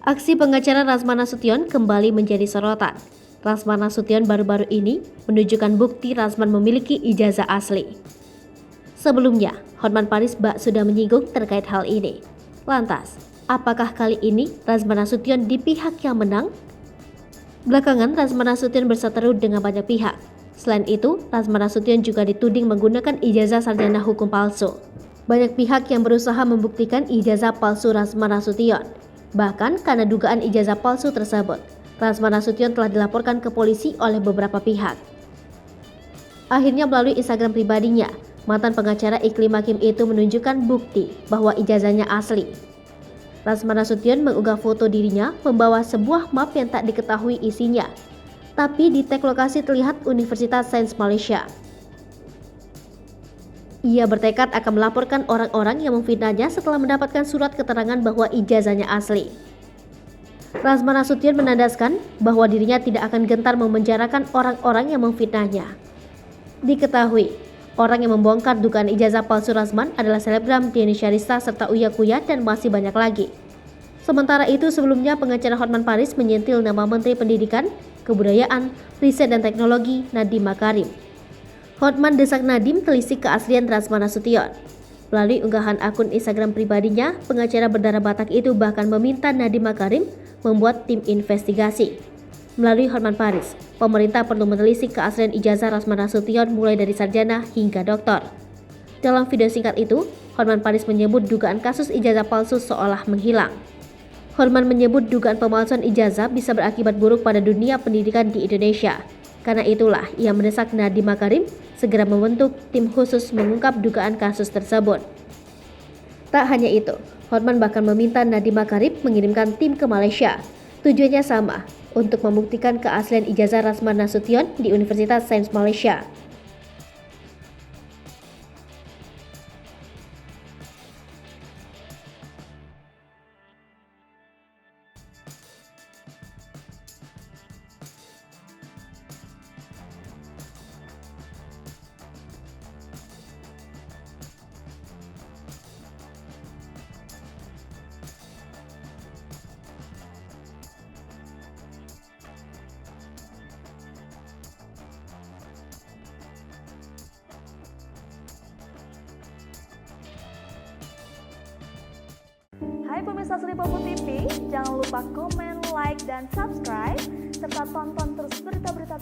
Aksi pengacara Rasman Nasution kembali menjadi sorotan. Rasman Nasution baru-baru ini menunjukkan bukti Rasman memiliki ijazah asli. Sebelumnya, Hotman Paris sudah menyinggung terkait hal ini. Lantas, apakah kali ini Rasman Nasution di pihak yang menang? Belakangan, Rasman Nasution berseteru dengan banyak pihak. Selain itu, Rasman Nasution juga dituding menggunakan ijazah sarjana hukum palsu. Banyak pihak yang berusaha membuktikan ijazah palsu Rasman Nasution. Bahkan karena dugaan ijazah palsu tersebut, Rasman Nasution telah dilaporkan ke polisi oleh beberapa pihak. Akhirnya melalui Instagram pribadinya, mantan pengacara Iklim Hakim itu menunjukkan bukti bahwa ijazahnya asli. Rasman Nasution mengunggah foto dirinya membawa sebuah map yang tak diketahui isinya, tapi di tag lokasi terlihat Universitas Sains Malaysia. Ia bertekad akan melaporkan orang-orang yang memfitnahnya setelah mendapatkan surat keterangan bahwa ijazahnya asli. Rasman Nasution menandaskan bahwa dirinya tidak akan gentar memenjarakan orang-orang yang memfitnahnya. Diketahui, orang yang membongkar dugaan ijazah palsu Rasman adalah selebgram Dieni Syarista serta Uya Kuya dan masih banyak lagi. Sementara itu sebelumnya pengacara Hotman Paris menyentil nama Menteri Pendidikan, Kebudayaan, Riset dan Teknologi Nadiem Makarim. Hotman desak Nadiem telisik keaslian Rasman Nasution. Melalui unggahan akun Instagram pribadinya, pengacara berdarah Batak itu bahkan meminta Nadiem Makarim membuat tim investigasi. Melalui Hotman Paris, pemerintah perlu menelisik keaslian ijazah Rasman Nasution mulai dari sarjana hingga doktor. Dalam video singkat itu, Hotman Paris menyebut dugaan kasus ijazah palsu seolah menghilang. Hotman menyebut dugaan pemalsuan ijazah bisa berakibat buruk pada dunia pendidikan di Indonesia. Karena itulah ia mendesak Nadiem Makarim segera membentuk tim khusus mengungkap dugaan kasus tersebut. Tak hanya itu, Hotman bahkan meminta Nadiem Makarim mengirimkan tim ke Malaysia. Tujuannya sama, untuk membuktikan keaslian ijazah Rasman Nasution di Universitas Sains Malaysia. Hai pemirsa Sri Popo TV, jangan lupa komen, like, dan subscribe, serta tonton terus berita-berita